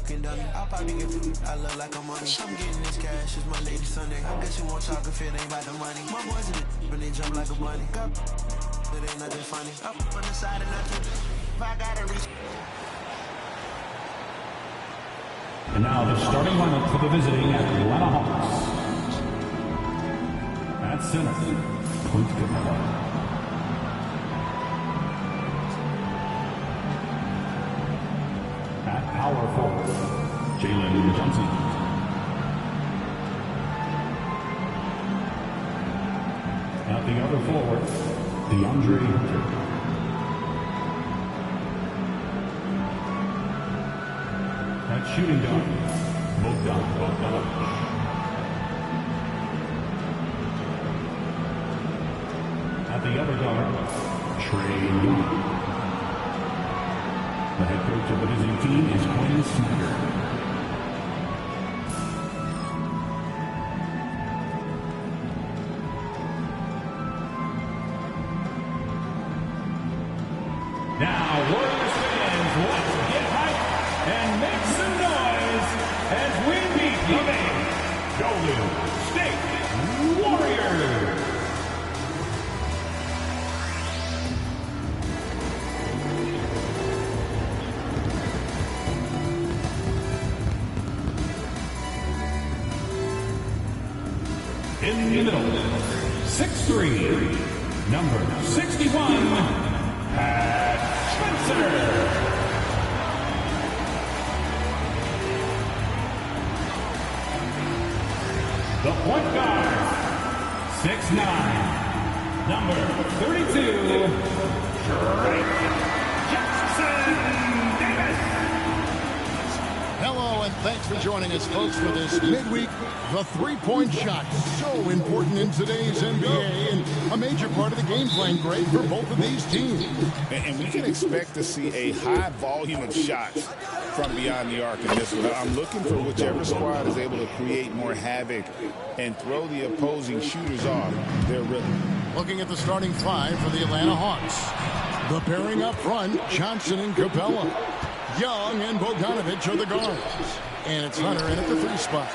looking dummy. I'll probably get food, I look like I'm money. I'm getting this cash, it's my lady Sunday. I guess you won't talk if it ain't about the money. My boys in it, but they jump like a bunny. Got it ain't nothing funny. Up on the side and nothing. If I gotta reach. And now the starting lineup for the visiting Atlanta Hawks. At center, Clint Capella. At power forward, Jalen Johnson. At the other forward, DeAndre Hunter. At shooting guard, Bogdan Bogdanovic. At the other guard, Trae Young. The head coach of the visiting team is Quinn Snyder. Now, Warriors fans, let's get hyped and make some noise as we meet the Golden State Warriors. In the middle, 6'3", number 61, Pat Spencer. The point guard, 6'9", number 32, Drake Jackson Davis. Hello, and thanks for joining us, folks, for this midweek. The three-point shot, so important in today's NBA, and a major part of the game plan, Greg, for both of these teams. And we can expect to see a high volume of shots from beyond the arc in this one. I'm looking for whichever squad is able to create more havoc and throw the opposing shooters off their rhythm. Looking at the starting five for the Atlanta Hawks. The pairing up front, Johnson and Capella. Young and Bogdanovic are the guards. And it's Hunter in at the 3 spot.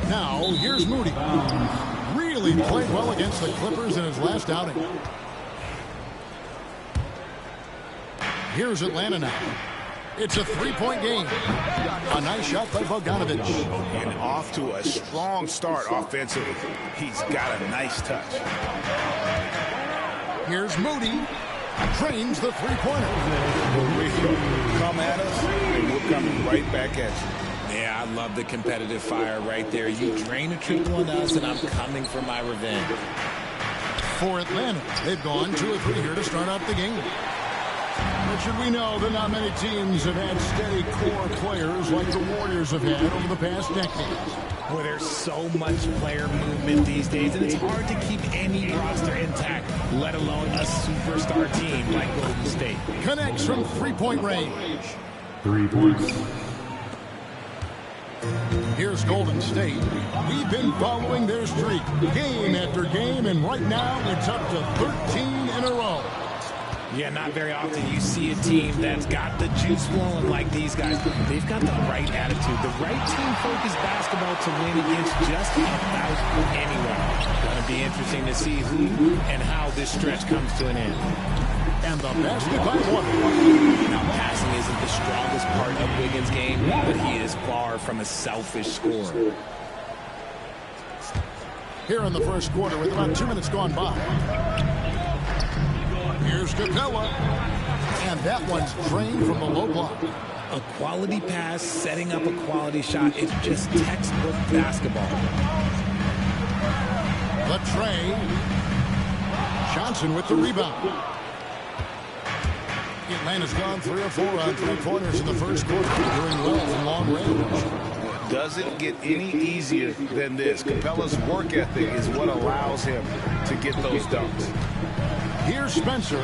Now, here's Moody. Really played well against the Clippers in his last outing. Here's Atlanta now. It's a 3-point game. A nice shot by Bogdanovic. And off to a strong start offensively. He's got a nice touch. Here's Moody. Drains the 3-pointer. Come at us, and we're coming right back at you. Yeah, I love the competitive fire right there. You drain a triple on us, and I'm coming for my revenge. For Atlanta, they've gone 2 or 3 here to start out the game. But should we know that not many teams have had steady core players like the Warriors have had over the past decade. Boy, there's so much player movement these days, and it's hard to keep any roster intact, let alone a superstar team like Golden State. Connects from 3-point range. 3 points. Here's Golden State. We've been following their streak game after game, and right now it's up to 13 in a row. Yeah, not very often you see a team that's got the juice flowing like these guys. They've got the right attitude, the right team-focused basketball to win against just about anyone. Going to be interesting to see who and how this stretch comes to an end. And the basket by one. Now, passing isn't the strongest part of Wiggins' game, but he is far from a selfish scorer. Here in the first quarter with about 2 minutes gone by. Here's Capella. And that one's drained from the low block. A quality pass, setting up a quality shot. It's just textbook basketball. The Trae. Johnson with the rebound. Atlanta's gone 3 or 4 on 3-pointers in the first quarter. Doing well from long range. Doesn't get any easier than this. Capella's work ethic is what allows him to get those dunks. Here's Spencer.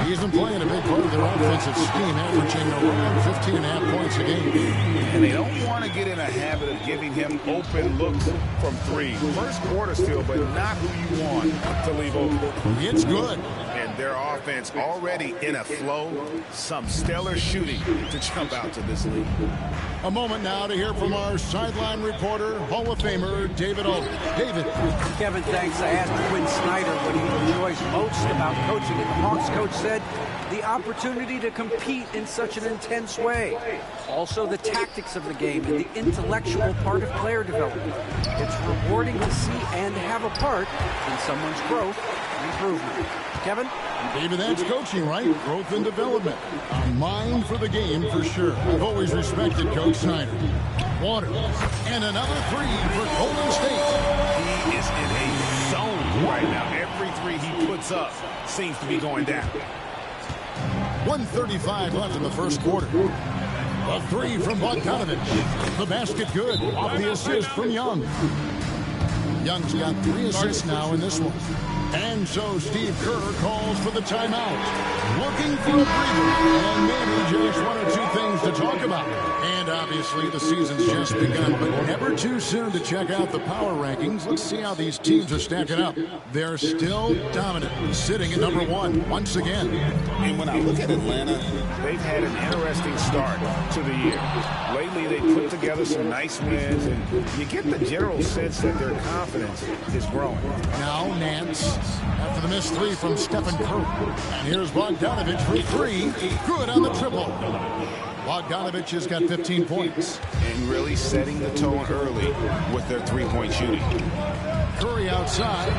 He's been playing a big part of their offensive scheme, averaging around 15.5 points a game. And they don't want to get in a habit of giving him open looks from 3. First quarter still, but not who you want to leave open. It's good. And Their offense already in a flow. Some stellar shooting to jump out to this lead. A moment now to hear from our sideline reporter, Hall of Famer David Owen. David. Kevin, thanks. I asked Quinn Snyder what he enjoys most about coaching, and the Hawks coach said the opportunity to compete in such an intense way. Also, the tactics of the game and the intellectual part of player development. It's rewarding to see and have a part in someone's growth and improvement. Kevin? David, that's coaching, right? Growth and development. A mind for the game for sure. I've always respected Coach Snyder. Waters. And another three for Golden State. He is in a zone right now. Every three he puts up seems to be going down. 1:35 left in the first quarter. A three from Bogdanovich. The basket good. Off the assist from Young. Young's got 3 assists now in this one. And so Steve Kerr calls for the timeout. Looking for a breather. And maybe just 1 or 2 things to talk about. And obviously the season's just begun, but never too soon to check out the power rankings. Let's see how these teams are stacking up. They're still dominant, sitting at number 1 once again. And when I look at Atlanta, they've had an interesting start to the year. Lately, they put together some nice wins, and you get the general sense that their confidence is growing. Now Nance, after the missed 3 from Stephen Curry. And here's Bogdanovich for 3. Good on the triple. Bogdanovich has got 15 points. And really setting the tone early with their three-point shooting. Curry outside.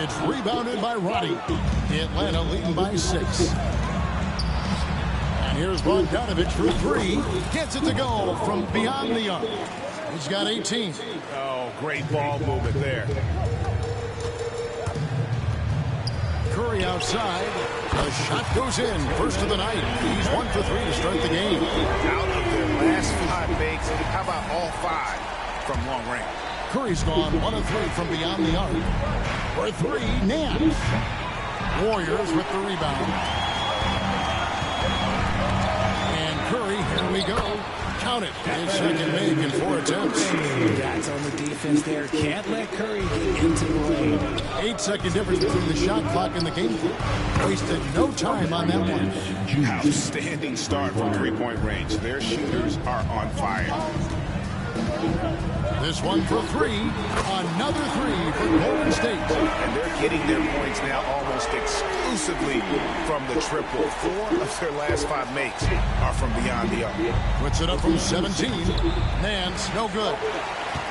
It's rebounded by Roddy. Atlanta leading by 6. And here's Bogdanovich for 3. Gets it to go from beyond the arc. He's got 18. Oh, great ball movement there. Curry outside. The shot goes in. First of the night. He's 1 for 3 to start the game. Out of their last 5 makes, how about all 5 from long range? Curry's gone 1 of 3 from beyond the arc. For 3, Nance. Warriors with the rebound. And Curry, here we go. Count it. His second make in 4 attempts. That's on the defense there. Can't let Curry get into the lane. 8-second difference between the shot clock and the game clock. Wasted no time on that one. Outstanding start from three-point range. Their shooters are on fire. This one for 3. Another 3 for Golden State. And they're getting their points now almost exclusively from the triple. 4 of their last 5 makes are from beyond the arc. Puts it up from 17. Nance, no good.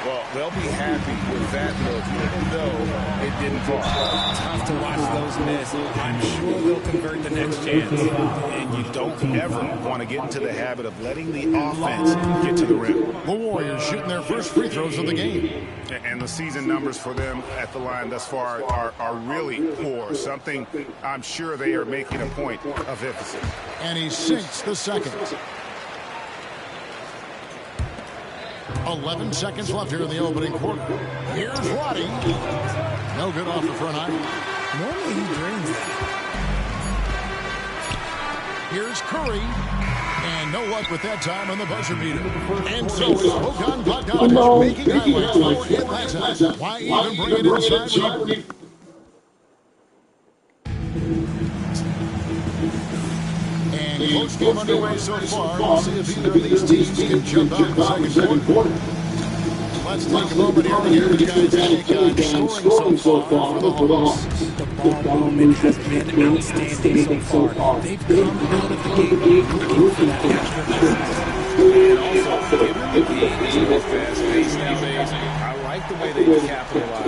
Well, they'll be happy with that look, even though it didn't fall. Tough to watch those miss. I'm sure they'll convert the next chance. And you don't ever want to get into the habit of letting the offense get to the rim. The Warriors shooting their first free throws of the game. And the season numbers for them at the line thus far are really poor. Something I'm sure they are making a point of emphasis. And he sinks the second. 11 seconds left here in the opening quarter. Here's Roddy. No good off the front eye. Normally he drains that. Here's Curry. And no luck with that time on the buzzer beater. And so it's Bojan Bogdanović making highlights for Atlanta. Why even bring it inside? And close game underway so far. We'll see if either of these teams can jump out in the second quarter. Let's take a moment here to hear the guys take on scoring so far for the Hawks. The ball movement has been outstanding so far. They've come out of the game looking for that And also, given the game is more fast-paced nowadays, I like the way they capitalize.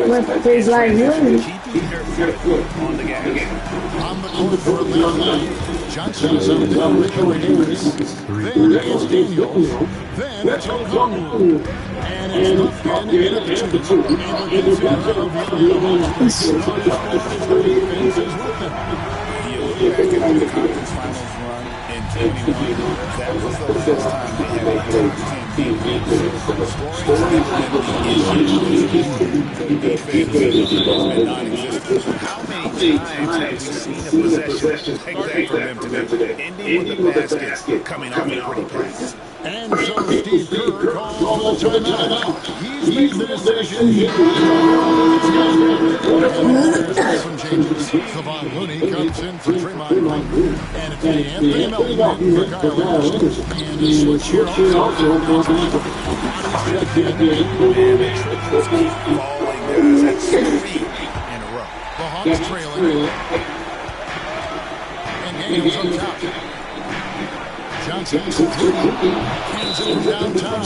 Keeping their foot on the gas. On the court for Atlanta, Johnson is up there with Harris. Then it's Daniels. Then it's Okongwu. And it's Lufkin in at the 2. And the defense of You look back at the conference finals run in 21. That was the last time they had a top 10 game. Scoring has been non-existent. How many times have we seen a possession take that from them today? Ending with the basket coming off a pretty pass. And so Steve Kerr calls the timeout. He's made the decision. From changes. Kevon Looney comes in for Draymond Green. And it's Anthony Melton in for Kyle Anderson. And a switch here also. Falling guys, that's 3 in a row. The Hawks trailing. And Daniels on top. Johnson hands it from downtown.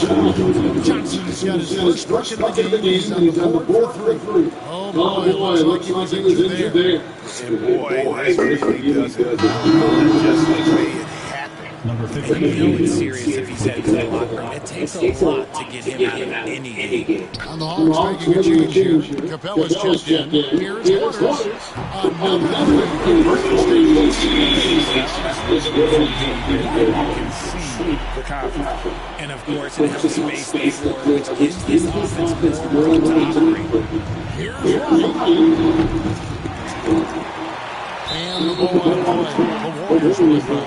Johnson's got his first bucket of the game. He's on the board for 3. Oh boy, it looks like he was injured there. And boy, that really does it. Just the way it happened. Number 50. You know it's serious if he's headed to the locker room. It takes a lot to get him out of any game. And the Hawks making a change here. Capella's checked in. Here's Waters. Another The confidence. And of course, it has space before, which gives this offense more room to operate. Here's Ryan. And the ball out of play. The Warriors with it.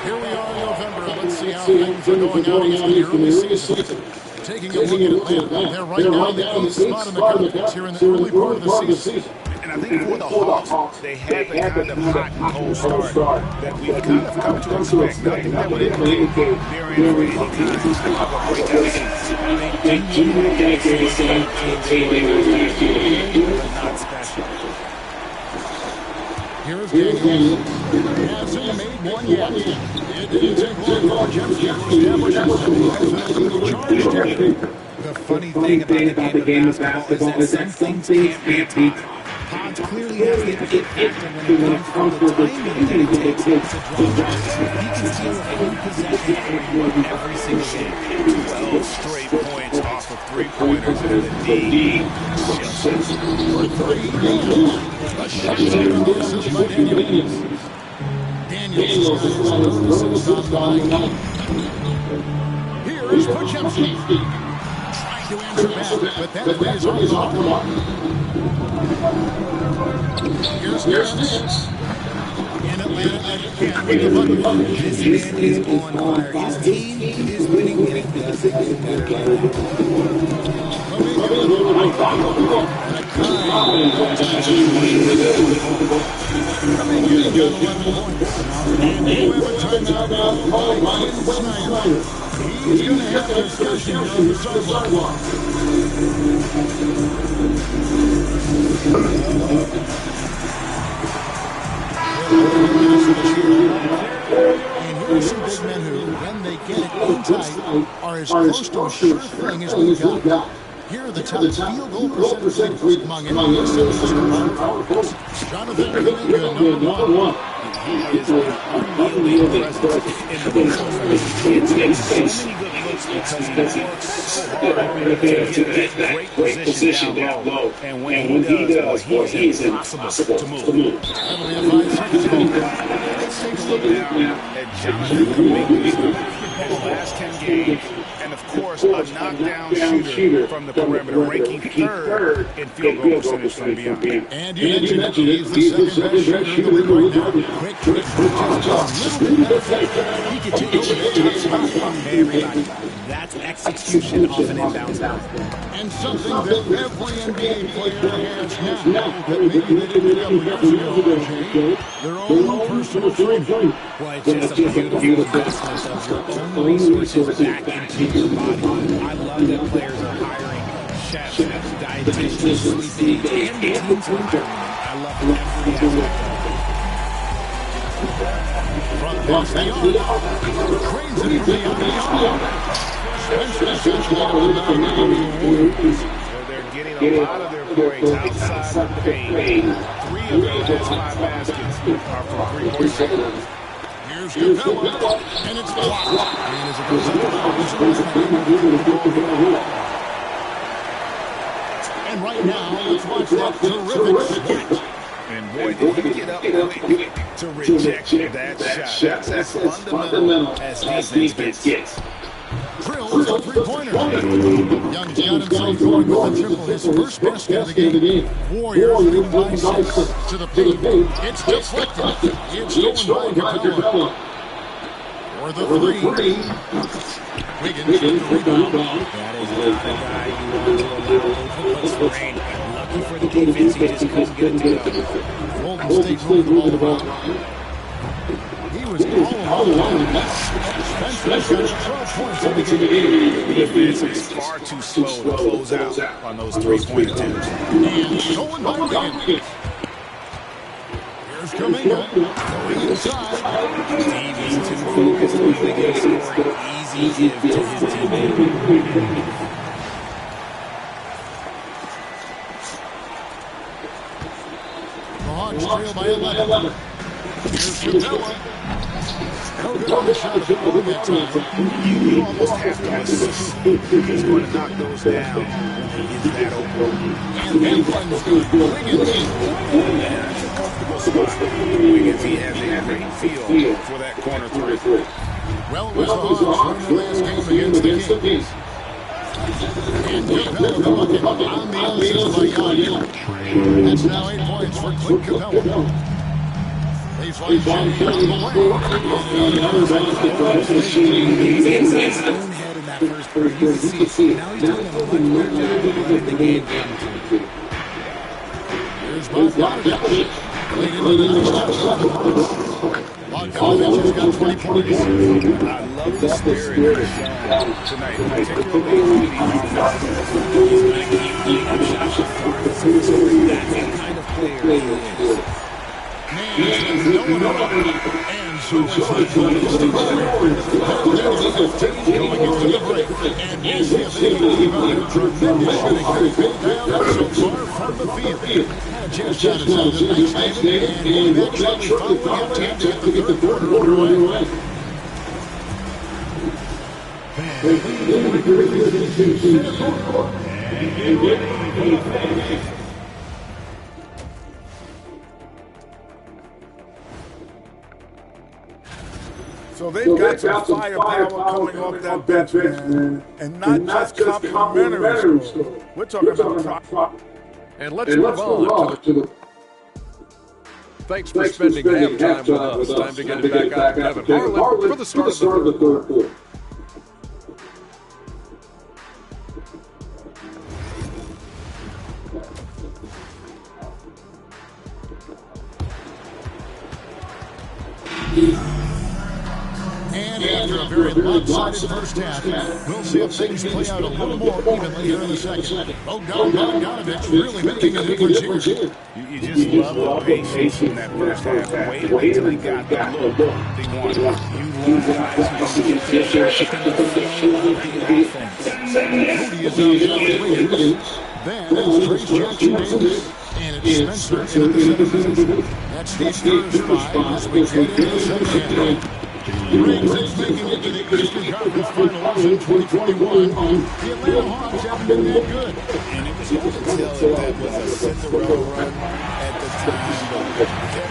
Here we are in November. Let's see how things are going out east in the early season. Taking a look at Atlanta. They're right now in the 8th spot in the conference here in the early part of the season. And I think for the Hawks, they had the kind of hot and cold start that we've kind of come to expect. Nothing that would indicate they're in for any kind of a breakout season. They do look at the same team they were last year, but not special. Here's Daniels. Hasn't made one yet. It didn't take long for Jefferson to establish himself. The funny thing about the game of basketball is that some things can't be taught. Hodge clearly has the it factor when it comes from the timing that it takes to drop balls. He can steal a full possession every single game. 12 straight points off of 3-pointers and the D. A shot from by Daniels. Daniels is on the line. Here is Podziemski. Trying to answer back, but that play is always off the mark. Here's Harris. In Atlanta again with the bucket. This man is on fire. His team is winning, and it doesn't get better than that. He's going to have to discussion on the sideline. And here's some big men who, when they get it in tight, are as close to a sure thing as we've got. Here are the top field goal percentage leaders among NBA citizens and power forwards. Jonathan Kuminga, number 1. He is an unyielding presence in the post. It's getting so many good looks because he works so hard to get that great position down low. And when he does, boy, he is impossible to move. Let's take a look now at Jonathan Kuminga's last 10 games. And, of course, a knockdown shooter from the perimeter, ranking 3rd in field goal percentage from beyond. And you mentioned that he's the second best shooter in the league right now. Quick, just a little bit better. He can take over the top spot. Everybody, that's execution off an inbounds ball. And something that every NBA player has now that maybe they didn't have years ago, their own personal trainer. Well, it's just a beautiful investment of your own resources back into your body. I love that players are hiring chefs, dietitians, sleeping aids, and teams are hiring them. I love every aspect of it. From the cranes it from They're getting a lot of their points outside the paint. 3 of their last 5 baskets are from 3-point shooters. Here's Capella, and it's blocked. And as it goes up, and right now, let's watch that terrific sketch. And boy, did he get up quick to reject that shot. That's as fundamental as defense gets. Drills a three-pointer. Young's got himself going with a triple. His first basket of the game. Warriors leading by 6 to the paint. It's deflected. It's stolen by Capella. For the three. Wiggins with the rebound. That is not a guy you want to allow open looks for rain. Lucky for the defense, he just couldn't get it to go. Golden State moved the ball around. He was all alone. Spencer's got 12 points in the game. The defense is far too slow to close out on those three-point attempts. And stolen by Wiggins. Here's Kuminga going inside. Steve is too focused on Wiggins scoring. Easy give to his teammate. The Hawks trail by 11. Here's Capella. No good on the shot at that time. You almost have to assume he's going to knock those down when he gets that open. And that one's good. Wiggins. That's a comfortable spot. Wiggins, he has a great feel for that corner three. Well, it was the Hawks winning the last game against the Kings. And Capella the bucket on the assist by Kanye. That's now 8 points for Clint Capella. Baseline Jimmy out of the way. He's inside his own head in that first quarter. You can see now he's doing a much better job of running the game down to him. Here's Bogdanovich. Late into the next Bogdanovich has got 20 points. I love the spirit tonight, particularly on the offense. He's going to keep putting up shots as far as the score. That's the kind of player he is. And no one around. And so it's the Golden State Warriors. They're leading 15 going into the break. And we'll see if they can keep up their tremendous shooting. Down so far from the field. Had a chance to shot at the next game. And we've actually finally got time to get the third quarter underway. So they've got some firepower coming off that bench, man. And not just complimentary score. We're talking about And let's move on to the... Thanks for spending halftime with us. Time to get it back out to Kevin Harlan for the start of the third quarter. And after a very lopsided first half, we'll see if things play out a little more evenly here in the second. Bogdanovich really making a difference here. You just love the patience in that first half. Wait until he got the look they wanted. You love guys who don't get their shot in the flow of the offense. Moody is out there with Wiggins. Then it's Trace Jackson Davis. And it's Spencer in the center position. That's the first five as we get into the second half. Riggs is making it to the Eastern Conference Finals in 2021. The Atlanta Hawks haven't been that good. And it was hard to tell if that was a Cinderella run at the time.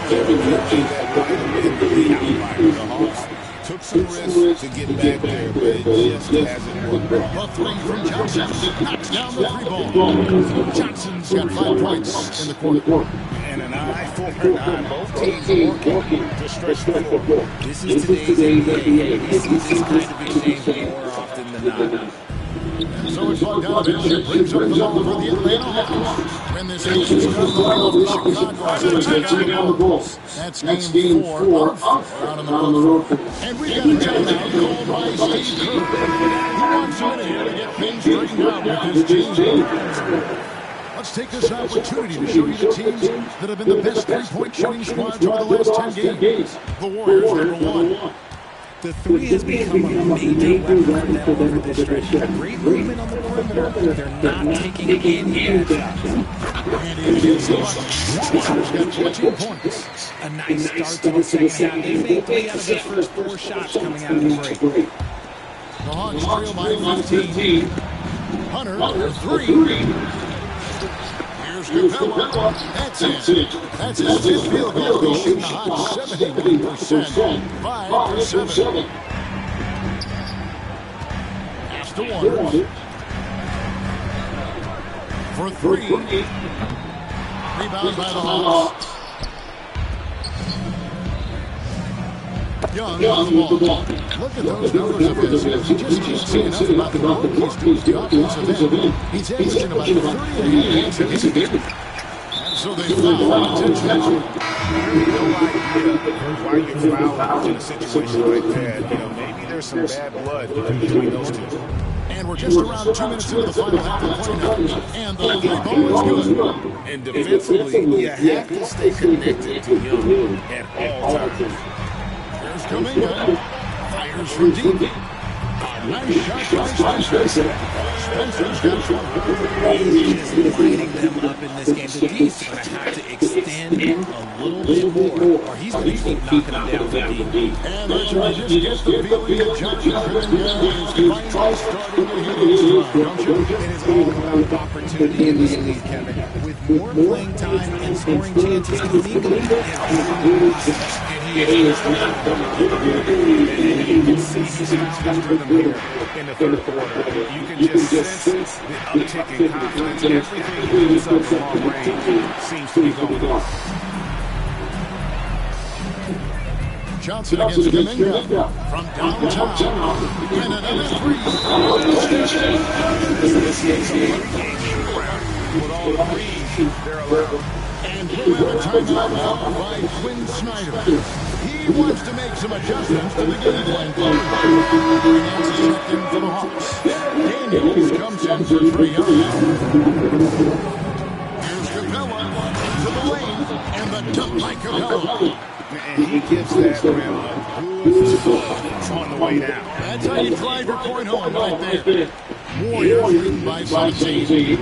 Kevin Durant that might have been the outlier. The Hawks took some risks to get back there, but it just hasn't worked. A three from Johnson knocks down the three ball. Johnson's got 5 points in the quarter. And an eye for an eye. Both teams working to stretch the floor. This is today's NBA. We see this kind of exchange more often than not. So it's Bogdanovich who brings up the ball for the Atlanta Hawks. When this action comes off the Chicago. That's game 4 of 4 out on the road. And we got a timeout called by Steve Kerr. He wants you in here to get things straightened out with his team. Let's take this opportunity to show you the teams that have been the best three-point shooting squads over the last 10 games. The Warriors, number 1. The three has become a major weapon for them over this stretch. Great movement on the perimeter. They're not taking any shots. And he hits the bucket. Warriors got 14 points. A nice start to the second half. They made 3 out of their first 4 shots coming out of the break. The Hawks trail by 15. Hunter, 3. Here's Capella. That's it. That's his 5th field goal. He's shooting a hot 71%. 5 for 7. Pass to Waters. For 3. Rebound by the Hawks. Young on the ball. Look at those numbers of his. He just can't say enough about the work he's doing at the offensive end. He's averaging about 30 points a game. So they foul intentionally. No idea why you're fouling in a situation like that. You know, maybe there's some bad blood between those two. And we're just around 2 minutes into the final half of play now. And the three ball is good. And defensively, you have to stay connected to Young at all times. Here's Kuminga. Fires from deep. Nice shot by Spencer. Spencer's got 20. He is lighting them up in this game. The D's going to have to extend a little bit more, or he's going to keep knocking them down from deep. And Richard, I just get the feeling that Jonathan Kuminga is finally starting to hit his stride, don't you? It is all about opportunity in this league, Kevin. With more playing time and scoring chances, Kuminga, and he is and you can see he's found his rhythm here in the third quarter. You can just sense the uptick in confidence. Everything he puts up from long range seems to be going on. Johnson against Kuminga from downtown. And another three. This is a game with all three they're allowed. And he'll have a timeout now by Quinn Snyder. He wants to make some adjustments to the game plan. Nance is checked in for the Hawks. Daniels comes in for Trae Young. Here's Capella to the lane, and the dunk by Capella. And he gives that rim a good push on the way down. That's how you drive your point home right there. Warriors leading by 17.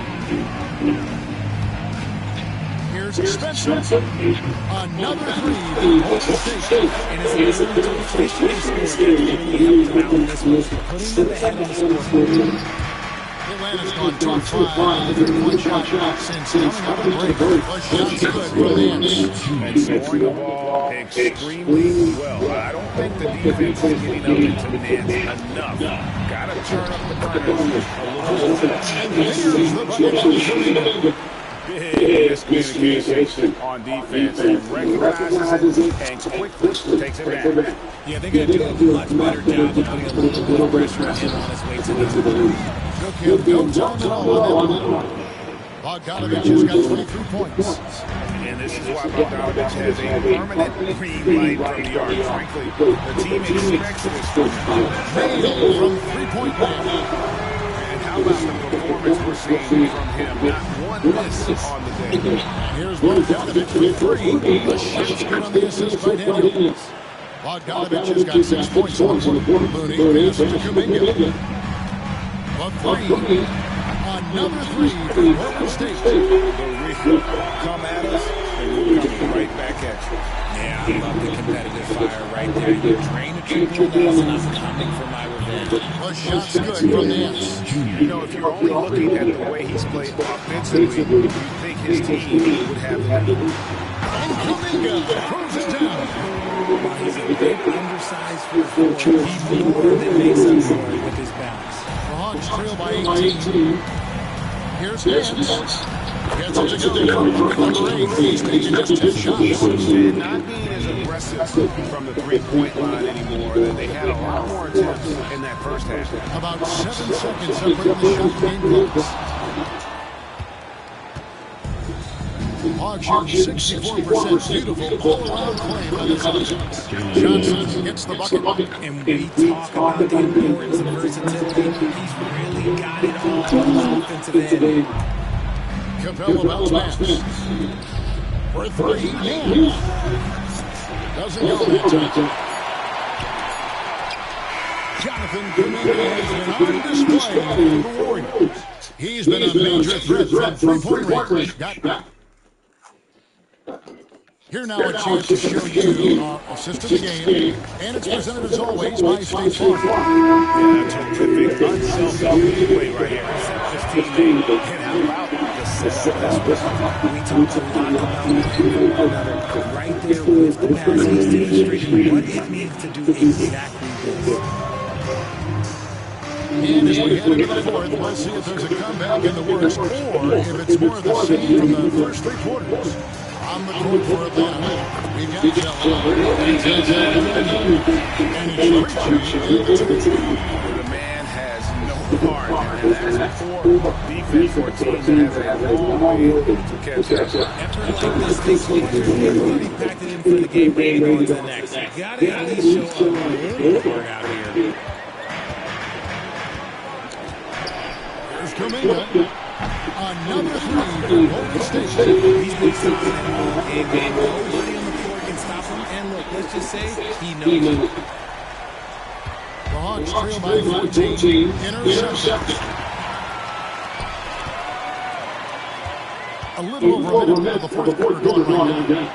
Here's Spencer. Another three. And it's listening to efficiency score that really helped him out in this one. Putting them ahead on the scoreboard. Atlanta's gone 2-5 one shot since coming out of the break. A shot's good for Nance. And scoring the ball extremely well. I don't think the defense is getting up into Nance enough. Got to turn up the pressure a little bit. And there's the bucket. Big miscommunication on defense, and recognizes it and quickly takes it back. Yeah, they're going to do a much better job of putting a little bit of pressure on him on his way to the lead. Took him no time at all on that one. Bogdanovich has got 23 points. And this is why Bogdanovich has a permanent green light from the arc. Frankly, the team expects this from him. Made from three-point land. How about the performance we're seeing from him? Not one miss on the day. Here's Bogdanovich with three. The shot's good on the assist by Daniels. Bogdanovich has got 6 points on the board. Mooney passes to Kuminga. A three. Another three for Golden State. Come at us, and we'll come right back at you. Yeah, I love the competitive fire right there. You drain a triple enough, and I'm coming for my revenge. A shot's good from Nance. You know, if you're only looking at the way he's played offensively, you think his team would have the lead. And Kuminga throws it down. While he's a big, undersized forward, he more than makes up for it with his bounce. The Hawks trail by 18. Here's Nance. Gets it to go. Number 8. He's taking just 10 shots. And not being as aggressive from the three-point line anymore. They had a lot more attempts in that first half. About 7 seconds separating the shot game clocks. Hawks shoot 64%. Beautiful all-around play by the Celtics. Johnson gets the bucket. And we talk about the importance of versatility. He's really got it all on the offensive end. Capella bounce pass. For three. Nance. Doesn't go that time. Jonathan Kuminga has been on display for the Warriors. He's been a major threat from three-point range. Here now a chance to show you our assist of the game, and it's presented as always by State Farm. Yeah, terrific, unselfish play right here. Except his teammate. And how about the setup this one? We talked a lot about one another. Right there with the pass, he's demonstrating what it means to do exactly this. And as we head into the fourth, let's see if there's a comeback in the works, or if it's more of the same from the first three quarters. On On the court for Atlanta, we've got Jello. And it's Richie. The man has no heart, and that is poor defense for a team that has a long way to catch up. After like this, this already packed it in for the game, ready to go into the next. You got to at least show up a little hard out here. Here's Kuminga. Another three for Golden State. He's been something that all game. Nobody on the floor can stop him. And look, let's just say he knows it. The Hawks trail by 14. Interception. A little over a minute of the fourth quarter going right now.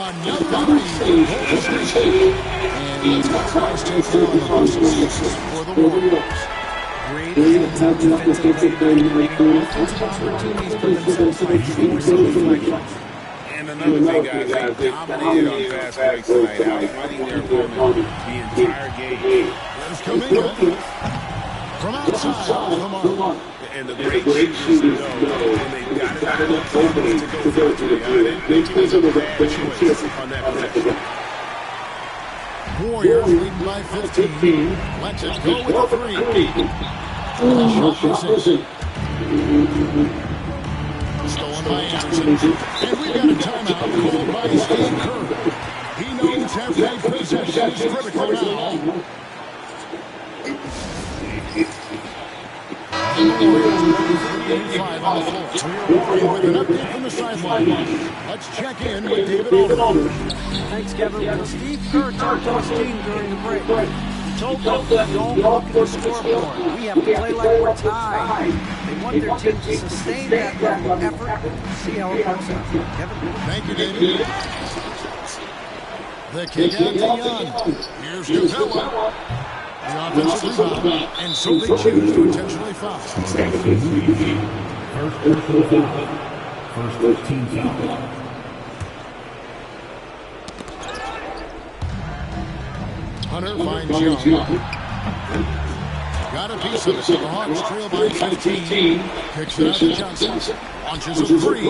Another three for Golden State. And it's got guys to throw on the for the Warriors. Great defensive play, offensive opportunities for themselves by forcing deflections. And another thing, guys, they dominated on fast breaks tonight, outrunning their opponent the entire game. There's Kuminga from outside of the mark. And the great shooters know when they've got it out of the to go for it. They took a bad choice on that possession. Warriors leading by 15. Let's go with a three. Shot missing. Stolen by Anderson. And we've got a timeout called by Steve Kerr. He knows every possession is critical now. And the Warriors number 35 on the floor. With an update from the sideline. Let's check in with David Aldridge. Thanks, Kevin. Well, Steve Kerr talked to his team during the break. He told them, don't look at the scoreboard. We have to play like we're tied. They want their team to sustain that level of effort and see how it works out. Kevin? Thank you, David. The kick out to Young. Here's Capella. The offensive rebound. And so they choose to intentionally foul. First team foul. Hunter finds Young. Got a piece of it. The Hawks trail by 15. Kicks it out to Johnson. Launches a three.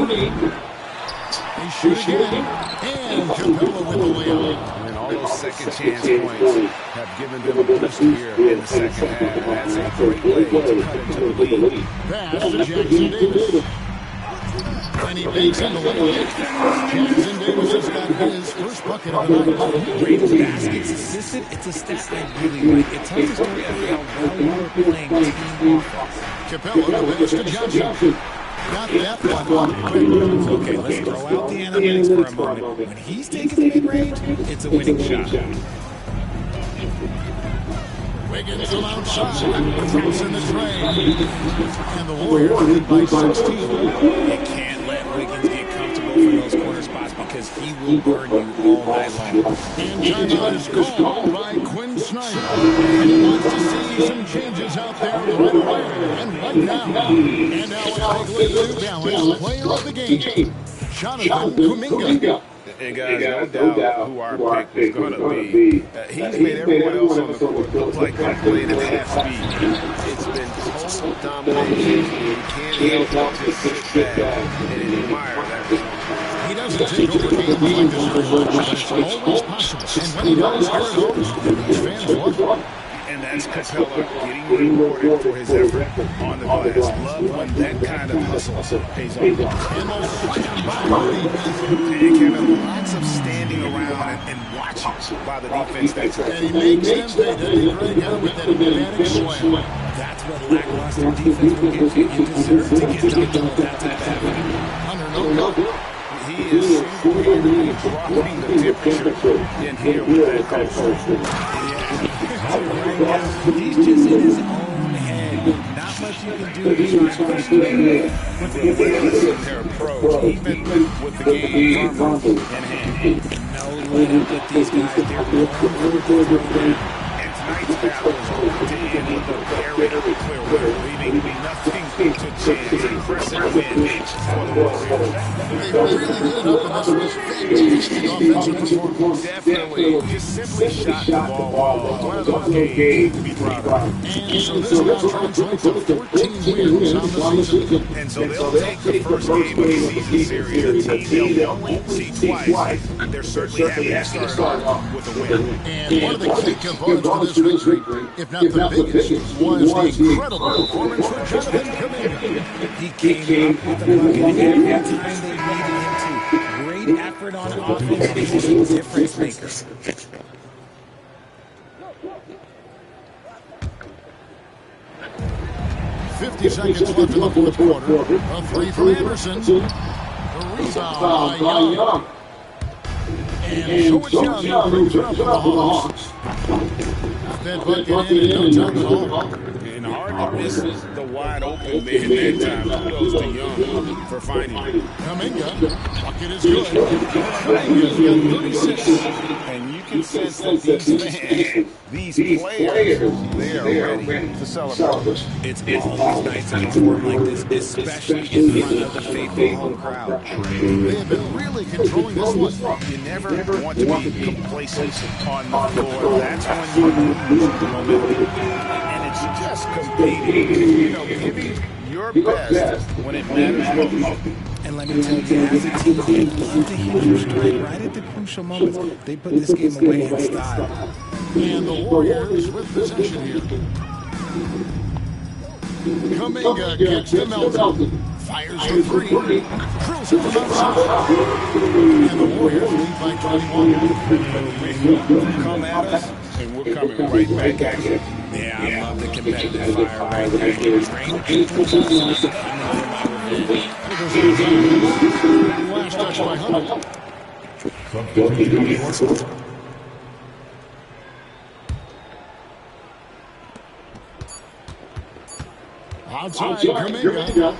They shoot again. And Capella with the layup. And all those second chance points have given them a boost here in the second half. That's a great way to cut into the lead. Pass to Jackson Davis. And he makes it the layup. Jackson Davis has got his first bucket of the night. Great baskets assisted. It's a stat I really like. It tells a story of how well we're playing team offense. Capella pass to Johnson. Got that one. Okay, let's throw out the analytics for a moment. When he's taking the mid-range, it's a winning shot. Wiggins from outside. Throws in the tray. And the Warriors lead by 16. You can't let Wiggins get comfortable for those corner spots because he will burn you all night long. And timeout is called by Quinn Snyder. And he wants to see some changes out there right away and right now. And now let's take a look at the New Balance player of the game, Jonathan Kuminga. And guys, no doubt who our pick was going to be. He's made everyone else on the court look like they're playing at half speed. It's been total domination. You can't help but just sit back and admire that result. He doesn't take over games like this very much, but it's always possible. And when he does, here it goes. These fans love it. And that's Capella getting rewarded for his effort on the glass. Love when that kind of hustle pays off. And Kevin, lots of standing around and watching by the defense that's and he makes them pay. Doesn't he, Greg, with that emphatic slam? That's what lackluster defense will get you. You deserve to get knocked out that type of effort. Hunter, no good. He is single-handedly dropping the temperature in here with that coach. Right now, he's just in his own head. Not much you can do to try and frustrate their approach, even with the game firm in hand. No let him with these guys. They're going for it. And tonight tonight's battle is going to end with a very clear winner, leaving nothing to chance. Impressive win for the Warriors. They really lit it up, and this was fantastic offensive performance. Definitely. Just simply shot the ball well. One of those games to be proud of. And so this now translates to 14 wins on the season. And so they'll take the first game of the season series. A team they'll only see twice. They're certainly happy to start off with a win. And one of the key components for this victory, if not the biggest, was the incredible performance from Jonathan Kuminga. He came up with the bucket every time they needed him to. Great effort on offense. He's a difference maker. 50 seconds left in the fourth quarter. A three from Anderson. The rebound by Young. And so it's Young who brings it up for the Hawks. That bucket in no time at all. And Harden misses the wide open man that time. Kudos to Young for finding it. Kuminga. Bucket is good. Kuminga's got 36. And you can sense that these players, they are ready to celebrate. It's always nice to perform like this, especially in front of the faithful home crowd. They have been really controlling this one. You never want to be complacent on the floor. That's when you lose the momentum. And it's just competing, giving your best when it matters most. And let me tell you, as a team, they love to hit your stride right at the crucial moments. They put this game away in style. And the Warriors with possession here. Kuminga gets to Melton. Fires the three. Drills it from outside. And the Warriors lead by 21. Come at us, and we're coming right back at you. Yeah, I love the competitive fire right there. Last touch by Hunt. Outside, Kuminga.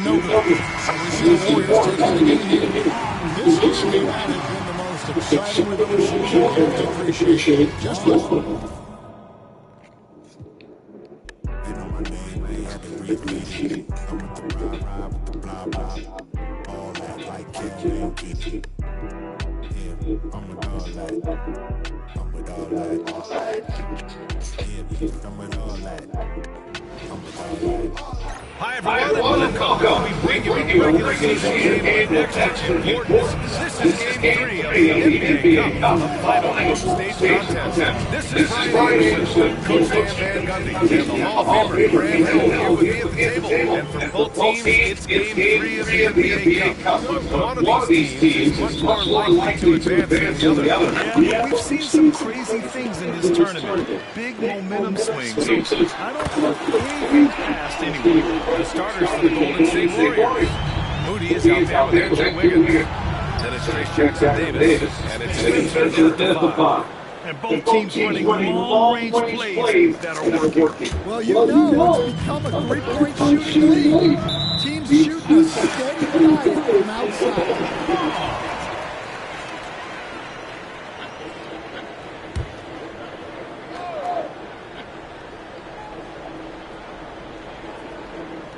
No good. So we see the Warriors taking the game here. This game might have been the most exciting regular season and appreciate. Just listen. Hi everyone, and welcome. We bring you a regular season game of extra importance. This is Game 3 of the NBA Cup, a final stage contest. This is Brian Anderson, Coach Dan Van Gundy, and the Hall of Famer Graham Hill here with me at the table. And for both teams, it's Game 3 of the NBA Cup. One of these teams is much more likely to advance than the other. Yeah, we've seen some crazy things in this tournament. Big momentum swings. So I don't look anything past anyone. The starters for the Golden State Warriors. Moody is out there with Andrew Wiggins. Then it's Trace Jackson-Davis. And it's Spencer at the 5. And both teams running long-range plays that are working. Well, you know, it's become a three-point shooting league. Teams shooting a steady drive from outside.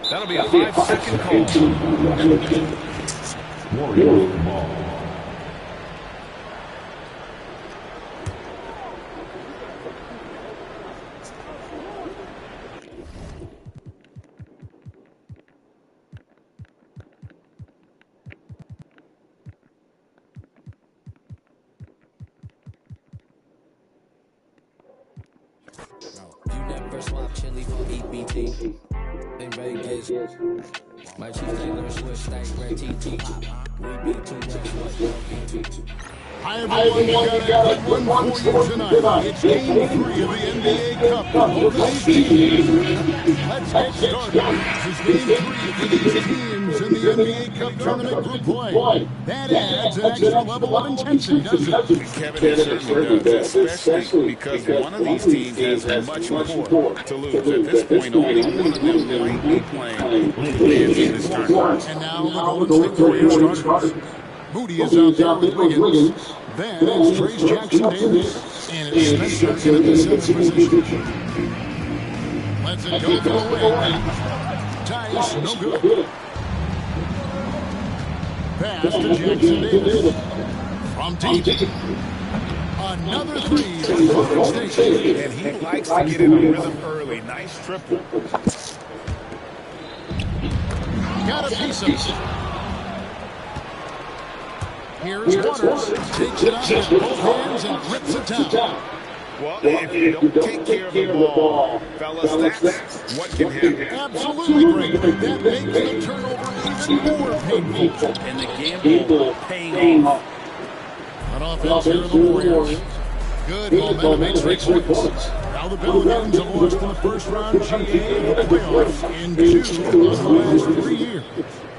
That'll be a 5-second call. Warriors ball. You never swap chili for EBT. In Vegas, my chief Taylor switch stack red TT. We beat too much, what Hi everyone, we got a good one for you tonight. It's Game 3 of the NBA Cup. Both of these teams. Let's get started. This is Game 3 for these teams in the NBA Cup tournament group play. That adds an extra level of intensity, doesn't it? Kevin, it certainly does, especially because one of these teams has much more to lose. At this point, only one of them might be playing in this tournament. And now the Golden State Warriors starters. Moody is out there with Wiggins. Then it's Trace Jackson-Davis. And it's Spencer in the center position. Lets it go for the win. Tice, no good. Pass to Jackson Davis. From deep. Another three for Golden State. And he likes to get in a rhythm early. Nice triple. Got a piece of it. Here's Waters. Takes it out with both hands and rips it down. Well, if you don't take care of the ball, fellas, that's what can happen. Absolutely great. That makes the turnover even more painful. And the gamble paying off. An offense here in the Warriors. Good momentum makes points. Now the Pelicans have lost in the first round GA of the playoffs in 2 of the last 3 years.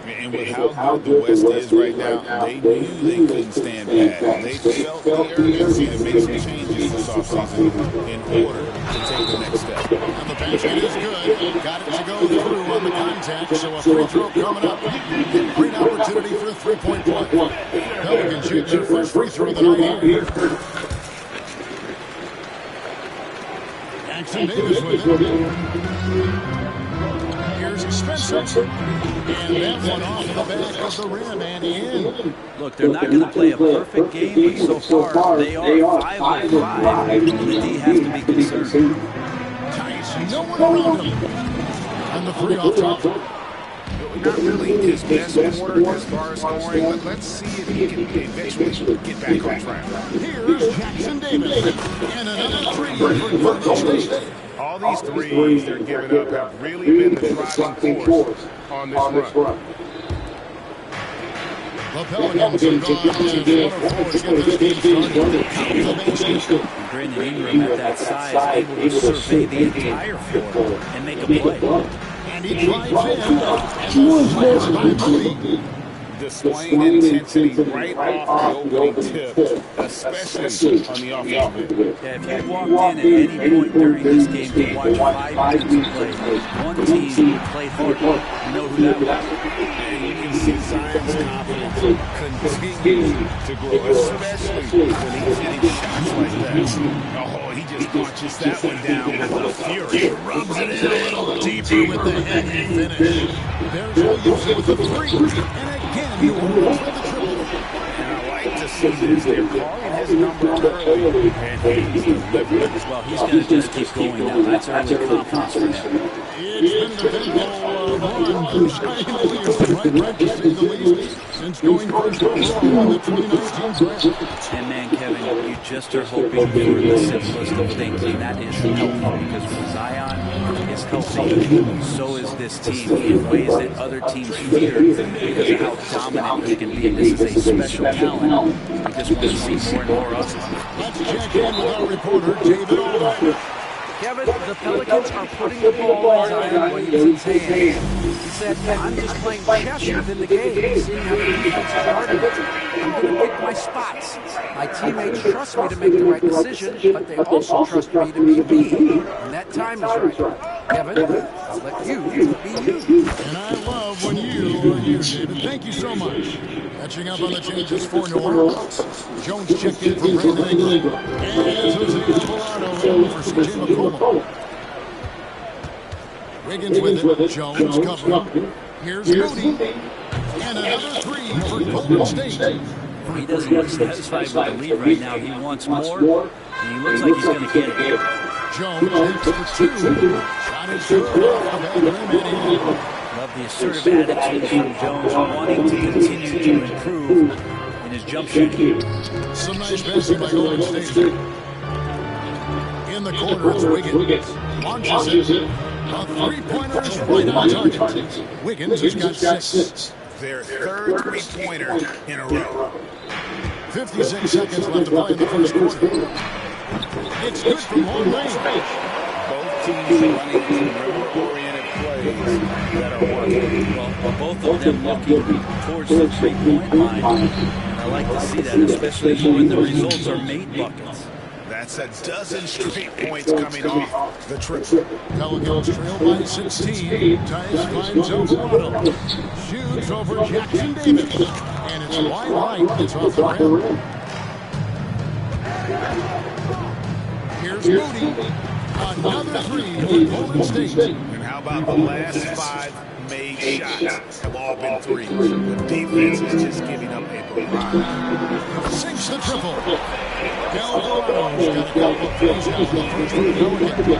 And with how good the West is right now, they knew they couldn't stand pat. They felt the urgency to make some changes this offseason in order to take the next step. And the basket is good. Got it to go through on the contact, so a free throw coming up. Great opportunity for a three-point play. Pelicans shoot their first free throw of the night here. Jackson Davis with it. Here's Spencer. And that one off the back of the rim and in. Look, they're not going to play a perfect game, but so far they are 5 of 5. The D has to be concerned. Tice, no one around him. And the three off top. Not really his best quarter as far as scoring, but let's see if he can eventually get back on track. Here's Jackson Davis. And another three for Golden State. All these threes they're giving up have really been the driving force on this run. The Pelicans have gone to 4 to get this game started. Brandon Ingram at that size, able to survey the entire floor and make a play. And he drives in, and was missed by Moody. Displaying intensity right off the opening tip, especially on the offensive end. Yeah, if you walked in at any point during this game to watch 5 minutes of play, one team played hard. You know who that was? And you can see Zion's confidence continue to grow, especially when he's hitting shots like that. Oh, he just punches that one down with a fury. Rubs it in a little deeper with the heavy finish. There's Williamson with the three. And again, he rolls with the triple. And I like to see this. They're calling his number early, and he's delivering. Well, he's going to just keep going now. That's early confidence for him. It's been the pinball run for Zion Williamson, right to say the least, since going first overall in the 2019 draft. And man, Kevin, you just are hoping for the simplest of things, and that is healthy. Because when Zion is healthy, so is this team in ways that other teams fear because of how dominant he can be. And this is a special talent. We just want to see more and more of it. Let's check in with our reporter, David Olden. Kevin, the Pelicans are putting the ball in Zion Williamson's hands. He said, I'm just playing chess within the game, seeing how the defense is guarding it. I'm going to pick my spots. My teammates trust me to make the right decision, but they also trust me to be me. And that time is right. Kevin, I'll let you be you. And I love when you are here, David. Thank you so much. Catching up on the changes for New Orleans. Jones checked in for Brandon Ingram. And it's Jose Alvarado for CJ McCollum. Wiggins with it. Jones covering. Here's Moody. And another three for Golden State. He doesn't look satisfied with the lead right now. He wants more, and he looks like he's going to get it. Jones takes for two. Shot is good off the back rim and in. Love the assertive attitude from Jones, wanting to continue to improve in his jump shooting. Some nice passing by Golden State. In the corner, it's Wiggins. Launches it. A three-pointer is right on target. Wiggins has got 6. Their third three-pointer in a row. 56 seconds left to play in the first quarter. It's good from long range. Both teams running some river-oriented plays that are working. Well, both of them looking towards the three-point line. And I like to see that, especially when the results are made buckets. That's a dozen straight points coming off the triple. Pelicans trail by 16. Tice finds Alvarado. Shoots over Jackson Davis. And it's wide right. It's off the rim. Here's Moody. Another three for Golden State. And how about the last 5 made shots have all been threes? The defense is just giving up a barrage. Sinks the triple. Alvarado's got a couple of threes out of the first one.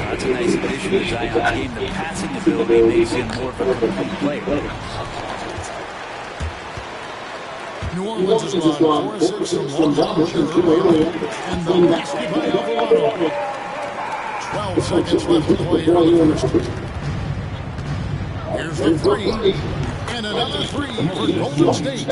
That's a nice addition to Zion's game. The passing ability makes him more of a complete player. New Orleans is on 4-6 and 1 down early, and the basket by Alvarado. 12 seconds left to play here in the first. Here's the three, and another three for Golden State.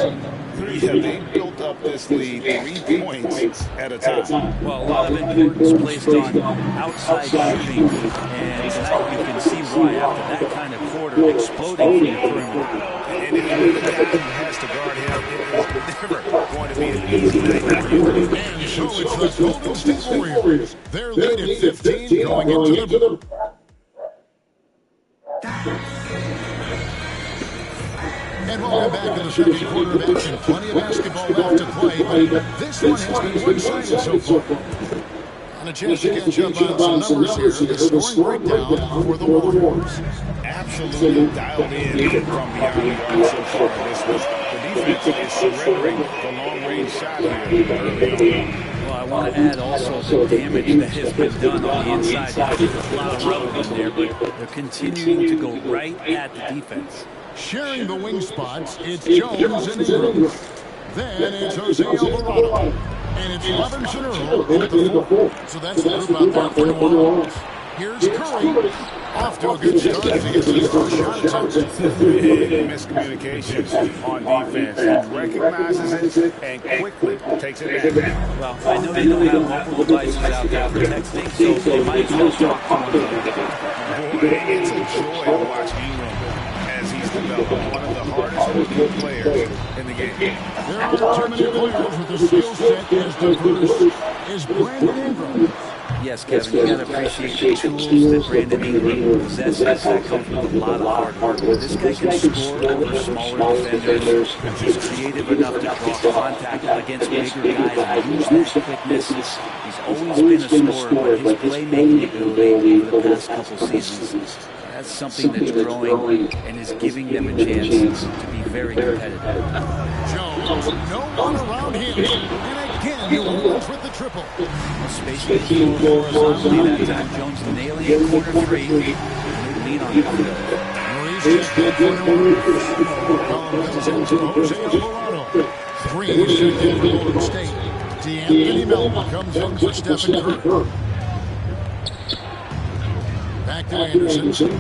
They built up this lead 3 points at a time. Well, a lot of importance placed on outside shooting, and tonight you can see why after that kind of quarter exploding from the perimeter. And if you're the guy who has to guard him, it is never going to be an easy night for you. And so it's the Golden State Warriors. They're lead at 15 going into the... And welcome back to the second quarter of action. Plenty of basketball left to play, but this one has been one-sided so far. And a chance to catch up on some numbers here. The scoring breakdown for the Warriors. Absolutely dialed in from beyond the arc so far. This was the defense is surrendering the long-range shot here early on. Well, I want to add also the damage that has been done on the inside. There's a lot of rubber in there, but they're continuing to go right at the defense. Sharing the wing spots, it's Jones and Ingram. Then it's Jose Alvarado. And it's Robinson Earl at the 4. So that's the group out there for New Orleans. Here's Curry. Off to a good start as he gets his first shot attempted. Big miscommunications on defense. He recognizes it and quickly takes it back. Well, I know they don't have multiple devices out there for texting, so they might as well talk to one another. Boy, it's a joy to watch Ingram as he's developed one of the hardest working players in the game. There are too many players with the skill set as diverse as Brandon Ingram. Yes, Kevin, you got to appreciate the tools that Brandon Ingram possesses that come from a lot of hard work. This guy can score over smaller defenders. He's creative enough to draw contact against bigger guys and use that quickness. He's always been a scorer, but his playmaking ability over the past couple seasons, that's something that's growing and is giving them a chance to be very competitive. Jones, no one around him. And again, New Orleans with the triple. Spacing the floor horizontally that time. Jones nailing it corner 3. Lean on it. Maurice just good for New Orleans. Collins into Jose Alvarado. 3 should get for Golden State. D'Anthony Melton comes in for Stephen Curry. Back to Anderson.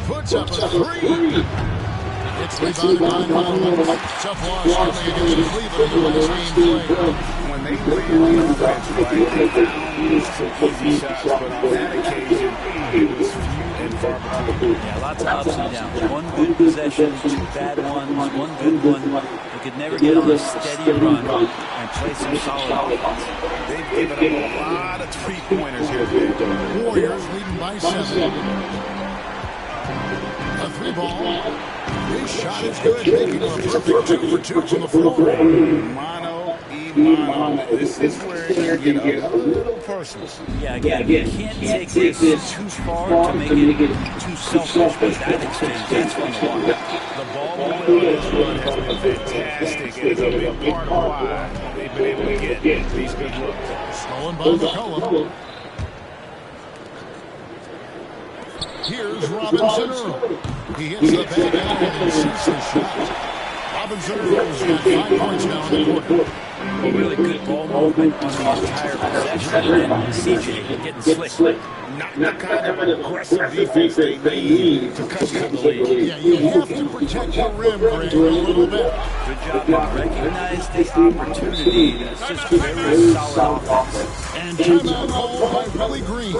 Puts up a 3. It's rebounded by Conlon. Tough loss coming against Cleveland in the last game play. When they play the offense right, they found some easy shots, but on that occasion, it was few and far between. Yeah, lots of ups and downs. One good possession, 2 bad ones, one good one. They could never get on a steady run and play some solid offense. They've given up a lot of three-pointers here today. Warriors leading by 7. A 3-ball. His shot is good, making a perfect 2 for 2 from the floor. Mano, mano. This is where you get a little personal. Yeah, again, you can't take this too far to make it too selfish, but that exchange, that's fun to watch. The ball movement on this run has been fantastic, and it's a big part of why they've been able to get these good looks. Stolen by McCollum. Here's Robinson Earl. He hits the back end and shoots the shot. Robinson Earl's got 5 points now in the quarter. A really good ball movement on the entire possession, and CJ getting slick. Not the kind of aggressive defense they need to cut you to the lead. Yeah, you have to protect the rim, Grant, a little bit. Good job to recognize the opportunity. That's just very solid offense. And timeout called by Willie Green.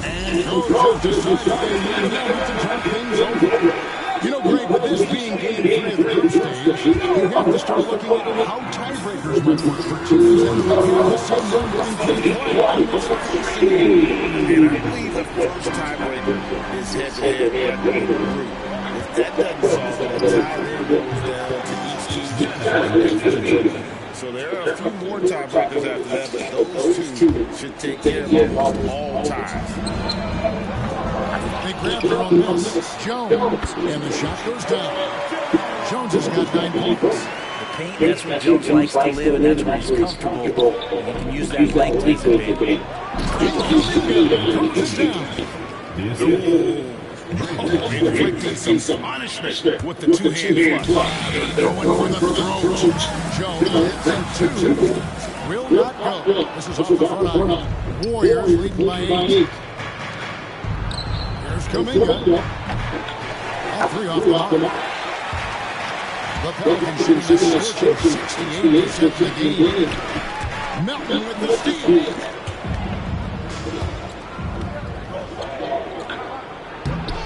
And Coach has decided they need to talk things over. You know, Greg, with this being game 3 of the group stage, you have to start looking at how tiebreakers might work for teams that have the same number in play. It's fascinating. And I believe the first tiebreaker is head-to-head at the end of the group. If that doesn't solve it, the tie there goes down to each team. So there are a few more tiebreakers after that, but those 2 should take care of all times. They grab their own miss. Jones. And the shot goes down. Jones has got 9 points. Paint, that's where Jones likes to live, and that's where he's comfortable. And he can use that length to his advantage. Inflicting some punishment with the two-hand flush. Going for the throw. Jones and 2. Will not go. This is off the front line. Warriors leading by 8. Here's Kuminga. All 3 off the mark. The Pelicans shooting a scorching 68% of the game. Melton with the steal.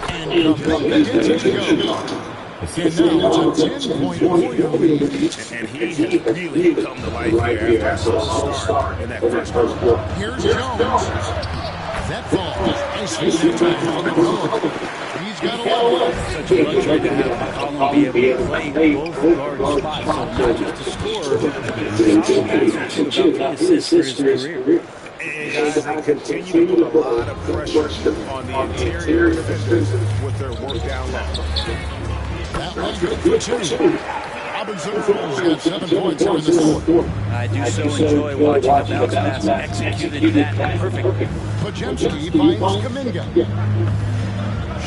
And Kuminga gets it to go. And now it's a 10-point Warrior lead. And he has really come to life here after a slow start in that first quarter. Here's Jones. That falls. Nice feed time on the road. He's got 11. Such a luxury to have McCollum be able to play both guard spots, so not just to score, but also about 3 assists for his career. And guys, they continue to put a lot of pressure on the interior defenders with their work down low. That one's good for 2. Robinson Earls got 7 points here in the fourth. I do so enjoy watching a bounce pass executed that perfectly. Podziemski finds Kuminga.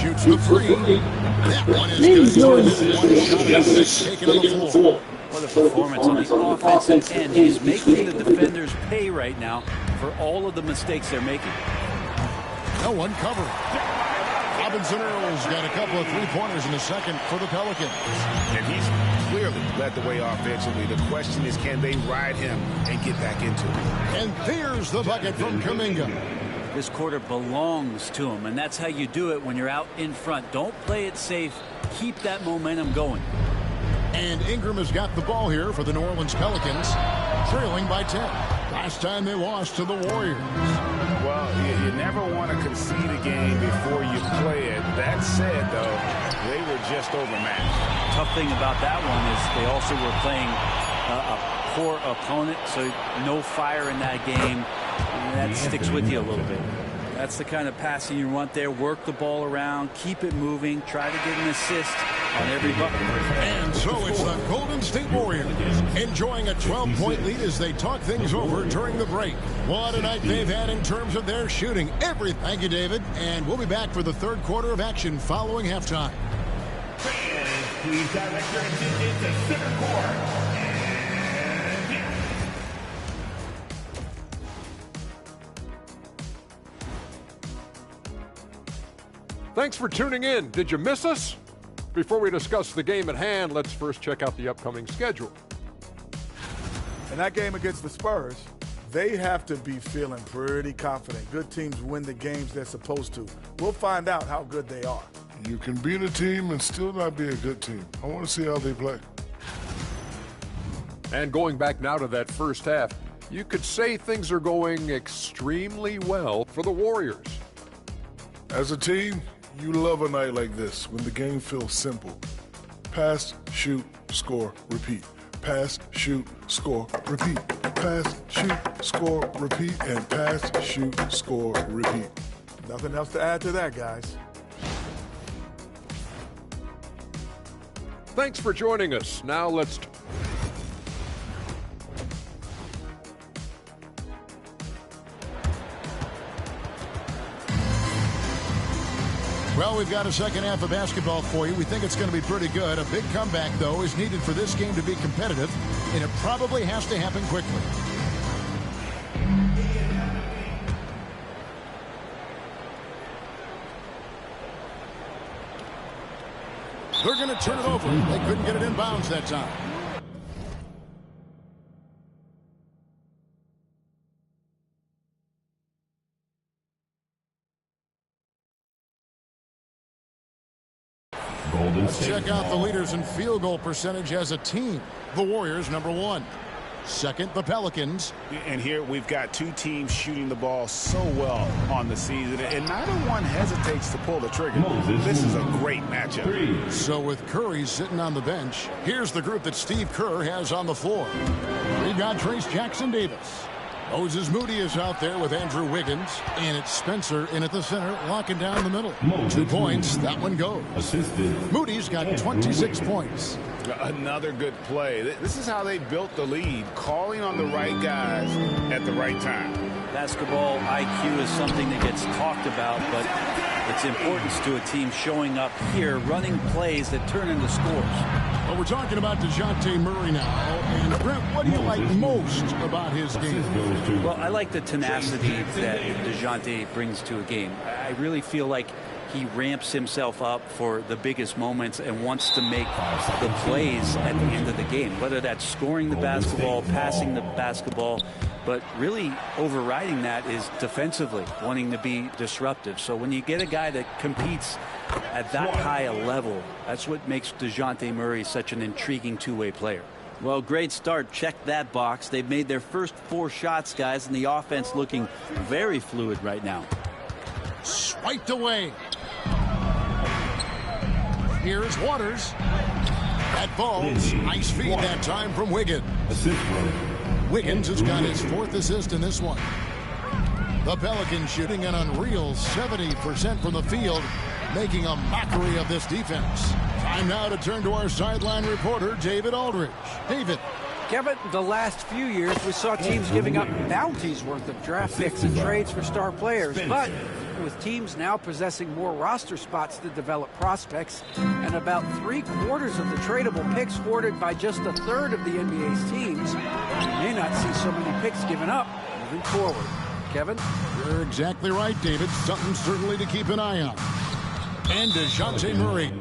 Shoots the 3. That one is good. One shot of 6 taken on the floor. What a performance on the offensive end. He's making the defenders pay right now for all of the mistakes they're making. No one covering. Robinson Earls got a couple of 3-pointers in the second for the Pelicans. And he's clearly led the way offensively. The question is, can they ride him and get back into it? And there's the bucket from Kuminga. This quarter belongs to him, and that's how you do it when you're out in front. Don't play it safe. Keep that momentum going. And Ingram has got the ball here for the New Orleans Pelicans, trailing by 10. Last time they lost to the Warriors. Well, you never want to concede a game before you play it. That said, though, they were just overmatched. Tough thing about that one is they also were playing a poor opponent, so no fire in that game. And that sticks with you a little bit. That's the kind of passing you want there. Work the ball around, keep it moving, try to get an assist on every bucket. And so it's the Golden State Warriors enjoying a 12-point lead as they talk things over during the break. What a night they've had in terms of their shooting. Thank you, David. And we'll be back for the third quarter of action following halftime. Please direct your attention to center court. Thanks for tuning in. Did you miss us? Before we discuss the game at hand, let's first check out the upcoming schedule. In that game against the Spurs, they have to be feeling pretty confident. Good teams win the games they're supposed to. We'll find out how good they are. You can beat a team and still not be a good team. I want to see how they play. And going back now to that first half, you could say things are going extremely well for the Warriors. As a team, you love a night like this when the game feels simple. Pass, shoot, score, repeat. Pass, shoot, score, repeat. Pass, shoot, score, repeat. And pass, shoot, score, repeat. Nothing else to add to that, guys. Thanks for joining us. Now let's... Well, we've got a second half of basketball for you. We think it's going to be pretty good. A big comeback, though, is needed for this game to be competitive, and it probably has to happen quickly. They're going to turn it over. They couldn't get it in bounds that time. Let's check out the leaders in field goal percentage as a team. The Warriors, #1. Second, the Pelicans. And here we've got two teams shooting the ball so well on the season, and neither one hesitates to pull the trigger. This is a great matchup. So with Curry sitting on the bench, here's the group that Steve Kerr has on the floor. We've got Trace Jackson Davis. Moses Moody is out there with Andrew Wiggins, and it's Spencer in at the center, locking down the middle. 2 points, that one goes. Moody's got 26 points. Another good play. This is how they built the lead, calling on the right guys at the right time. Basketball IQ is something that gets talked about, but its importance to a team showing up here, running plays that turn into scores. Well, we're talking about DeJounte Murray now. And, Brent, what do you like most about his game? Well, I like the tenacity that DeJounte brings to a game. I really feel like he ramps himself up for the biggest moments and wants to make the plays at the end of the game, whether that's scoring the basketball, passing the basketball, but really overriding that is defensively, wanting to be disruptive. So when you get a guy that competes at that high a level, that's what makes DeJounte Murray such an intriguing two-way player. Well, great start. Check that box. They've made their first 4 shots, guys, and the offense looking very fluid right now. Swiped away. Here's Waters. That falls. Nice feed that time from Wiggins. Wiggins has got his 4th assist in this one. The Pelicans shooting an unreal 70% from the field, making a mockery of this defense. Time now to turn to our sideline reporter, David Aldridge. David. Kevin, the last few years we saw teams giving up bounties worth of draft picks and trades for star players, but with teams now possessing more roster spots to develop prospects and about 3/4 of the tradable picks hoarded by just 1/3 of the NBA's teams, we may not see so many picks given up moving forward. Kevin? You're exactly right, David. Something certainly to keep an eye on. And DeJounte Murray